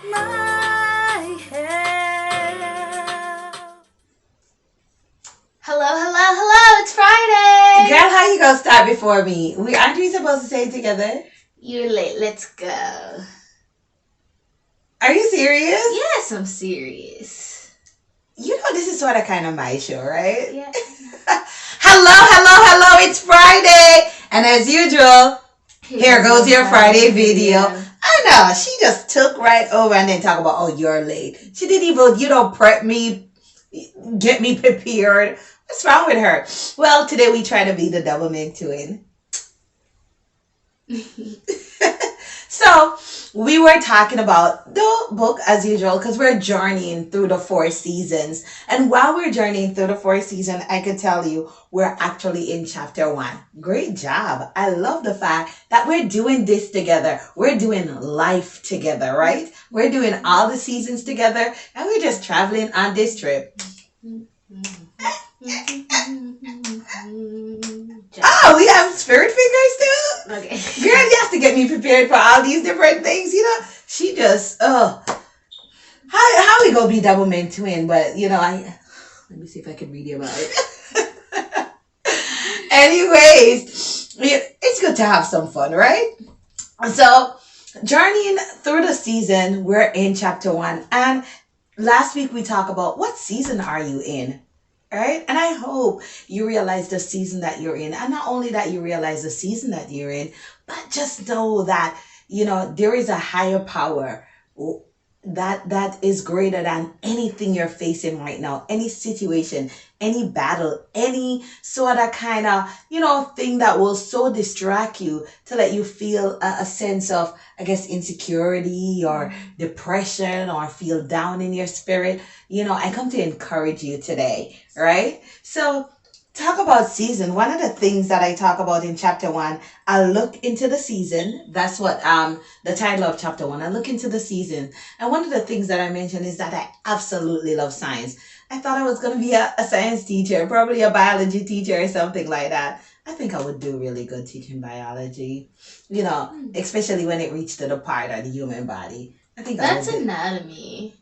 my help. Hello, hello, hello, it's Friday. Girl, how you gonna start before me? Aren't we supposed to say it together? You're late, let's go. Are you serious? Yes, I'm serious. You know this is sort of kind of my show, right? Yeah. Hello, it's Friday. And as usual, here goes your Friday video. I know, she just took right over and then talk about, oh, you're late. She didn't even, prep me, get me prepared. What's wrong with her? Well, today we try to be the double make twin. So we were talking about the book as usual because we're journeying through the 4 seasons. And while we're journeying through the 4 seasons, I could tell you we're actually in chapter 1. Great job. I love the fact that we're doing this together. We're doing life together, right? We're doing all the seasons together and we're just traveling on this trip. Oh, we have spirit fingers too? Okay. Girl, you have to get me prepared for all these different things, She just, how we gonna be double men twin? But, let me see if I can read you about it. Anyways, it's good to have some fun, right? So, journeying through the season, we're in chapter 1. And last week we talked about what season are you in? Right? And I hope you realize the season that you're in. And not only that you realize the season that you're in, but just know that, there is a higher power that is greater than anything you're facing right now, any situation, any battle, any sort of kind of, thing that will so distract you to let you feel a sense of, I guess, insecurity or depression or feel down in your spirit. I come to encourage you today, right? So talk about season. One of the things that I talk about in chapter 1, I look into the season. That's what the title of chapter 1. I look into the season. And one of the things that I mentioned is that I absolutely love science. I thought I was going to be a science teacher, probably a biology teacher or something like that. I think I would do really good teaching biology, especially when it reached to the part of the human body. I think that's anatomy.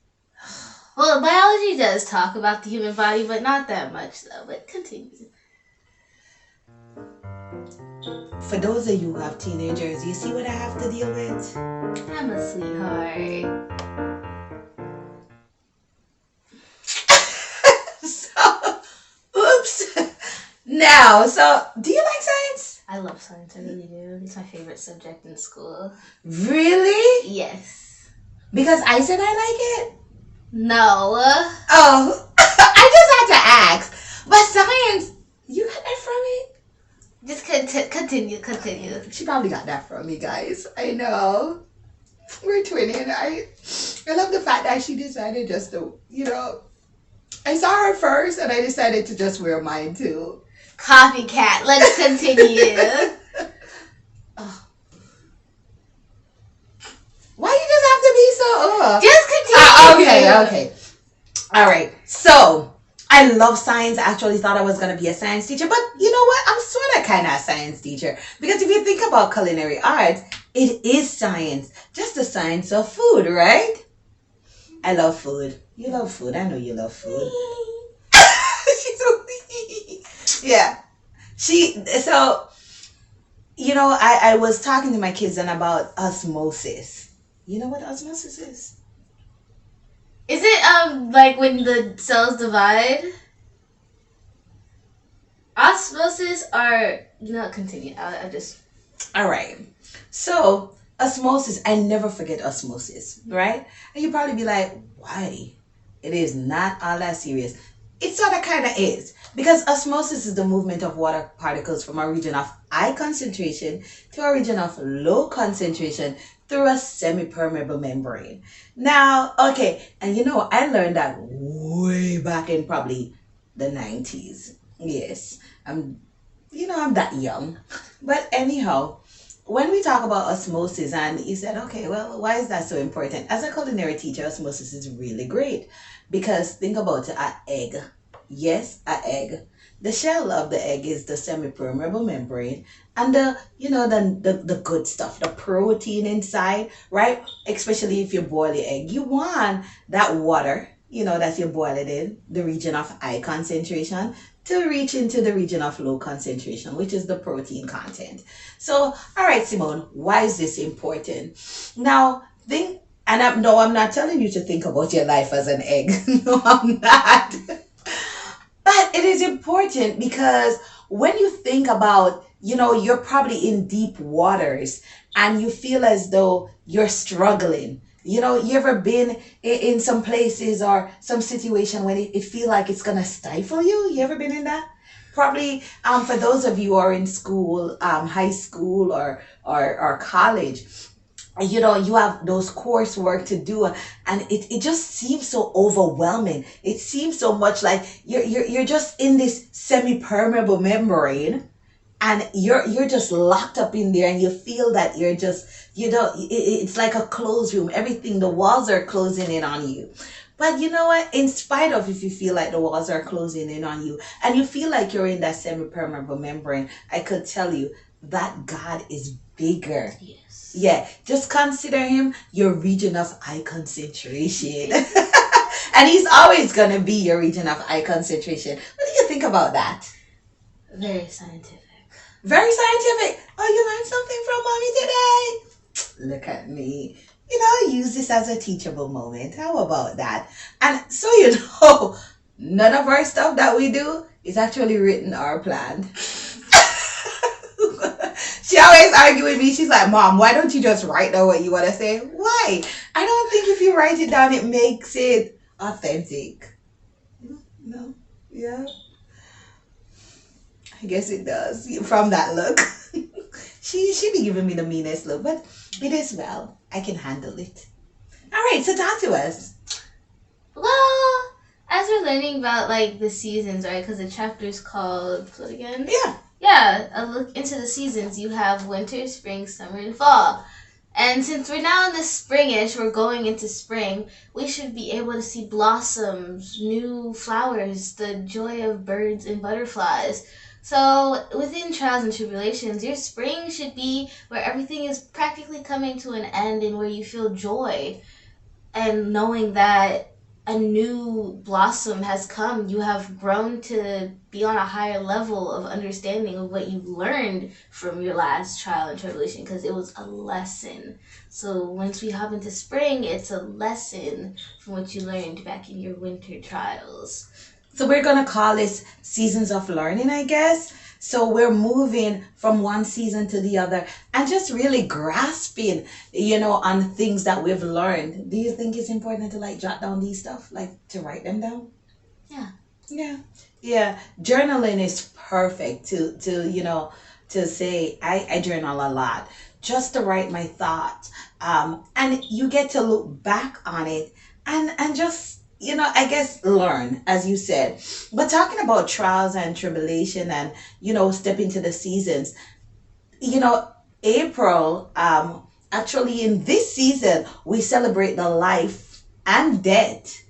Well, biology does talk about the human body, but not that much, though. But continue. For those of you who have teenagers, you see what I have to deal with? I'm a sweetheart. Oops. Now, do you like science? I love science, I really do. It's my favorite subject in school. Really? Yes. Because I said I like it? No. Oh, I just had to ask. But science, you got that from me? Just continue. She probably got that from me, guys. I know. We're twinning. I love the fact that she decided just to, I saw her first and I decided to just wear mine too. Copycat. Let's continue. Oh. Why you just have to be so Just continue. Okay. All right. So, I love science. I actually thought I was going to be a science teacher. But you know what? I'm sort of kind of a science teacher. Because if you think about culinary arts, it is science. Just the science of food, right? I love food. You love food. I know you love food. Yeah. I was talking to my kids then about osmosis. You know what osmosis is? Is it like when the cells divide? Osmosis or continue. I just all right. So osmosis, I never forget osmosis, right? And you probably be like, why? It is not all that serious. It sort of kind of is. Because osmosis is the movement of water particles from a region of high concentration to a region of low concentration through a semi-permeable membrane. Now, okay, and I learned that way back in probably the 90s. Yes, I'm that young. But anyhow, when we talk about osmosis, and you said, okay, well, why is that so important? As a culinary teacher, osmosis is really great because think about an egg. yes, an egg. The shell of the egg is the semi-permeable membrane, and the good stuff, the protein inside, right? Especially if you boil the egg, you want that water, that you boil it in the region of high concentration to reach into the region of low concentration, which is the protein content. So, all right, Simone, why is this important? Now, think, and no, I'm not telling you to think about your life as an egg. No, I'm not. But it is important because when you think about, you're probably in deep waters and you feel as though you're struggling. You ever been in some places or some situation when it feel like it's gonna stifle you? You ever been in that? Probably for those of you who are in school, high school or college, you have those coursework to do, and it just seems so overwhelming. It seems so much like you're just in this semi-permeable membrane, and you're just locked up in there, and you feel that you're just, it's like a closed room. Everything, the walls are closing in on you. But you know what? In spite of, if you feel like the walls are closing in on you and you feel like you're in that semi-permeable membrane, I could tell you that God is bigger. Yes. Yeah, just consider him your region of high concentration. And he's always going to be your region of high concentration. What do you think about that? Very scientific. Very scientific. Oh, you learned something from mommy today. Look at me. Use this as a teachable moment. How about that? And so none of our stuff that we do is actually written or planned. She always argue with me. She's like, Mom, why don't you just write down what you want to say? Why? I don't think if you write it down, it makes it authentic. No? Yeah? I guess it does. From that look. She be giving me the meanest look, but it is well. I can handle it. All right, so talk to us. Well, as we're learning about like the seasons, right? Because the chapter is called what again? Yeah, a look into the seasons. You have winter, spring, summer, and fall. And since we're now in the springish, we're going into spring, we should be able to see blossoms, new flowers, the joy of birds and butterflies. So within trials and tribulations, your spring should be where everything is practically coming to an end and where you feel joy and knowing that a new blossom has come. You have grown to be on a higher level of understanding of what you've learned from your last trial and tribulation, because it was a lesson. So once we hop into spring, it's a lesson from what you learned back in your winter trials. So we're going to call this seasons of learning, I guess. So we're moving from one season to the other and just really grasping, on things that we've learned. Do you think it's important to like jot down these stuff, like to write them down? Yeah. Yeah. Journaling is perfect to say, I journal a lot just to write my thoughts. And you get to look back on it and just, I guess learn, as you said. But talking about trials and tribulation and, step into the seasons, April, actually in this season, we celebrate the life and death,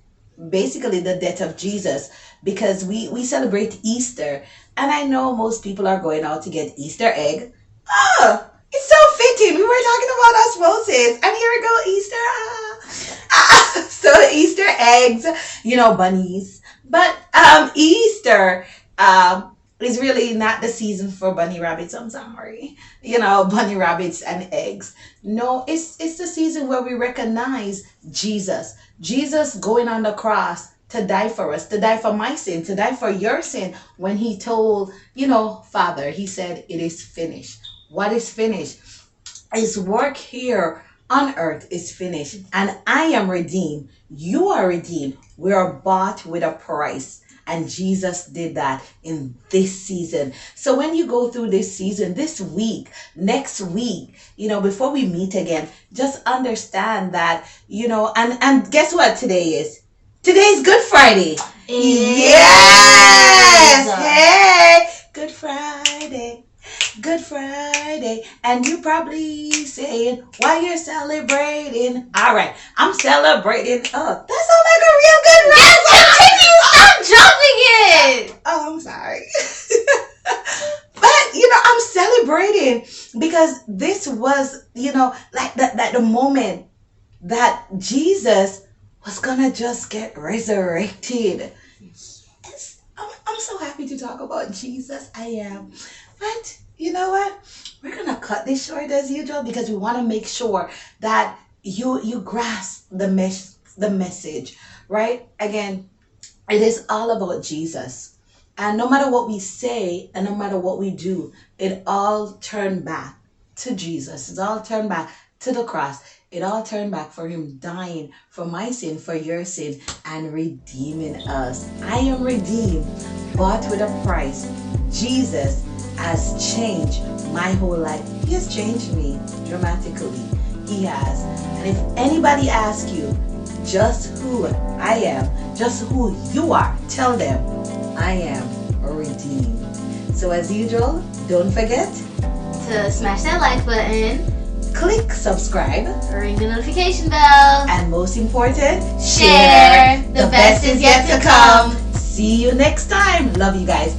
basically the death of Jesus, because we celebrate Easter. And I know most people are going out to get Easter egg. Oh, it's so fitting. We were talking about osmosis, and here we go, Easter. So Easter eggs, bunnies. But Easter is really not the season for bunny rabbits. I'm sorry. Bunny rabbits and eggs. No, it's the season where we recognize Jesus. Jesus going on the cross to die for us, to die for my sin, to die for your sin. When he told, Father, he said, it is finished. What is finished? His work here on earth is finished, and I am redeemed. You are redeemed. We are bought with a price, and Jesus did that in this season. So when you go through this season, this week, next week, before we meet again, just understand that, and guess what today is? Today's Good Friday. Yes! Hey! Good Friday. Good Friday. And you probably saying why you're celebrating. All right, I'm celebrating. Oh, that sounds like a real good rap. Yes, continue. Stop dropping it. Oh, I'm sorry. But I'm celebrating because this was, like the moment that Jesus was gonna just get resurrected. I'm so happy to talk about Jesus. I am. But you know what? We're gonna cut this short as usual because we want to make sure that you grasp the message, right? Again, it is all about Jesus. And no matter what we say and no matter what we do, it all turned back to Jesus. It's all turned back to the cross. It all turned back for him dying for my sin, for your sin, and redeeming us. I am redeemed, bought with a price. Jesus has changed my whole life. He has changed me dramatically. He has. And if anybody asks you just who I am, just who you are, tell them I am redeemed. So as usual, don't forget to smash that like button, click subscribe, ring the notification bell, and most important, share. The best is yet to come. See you next time. Love you guys.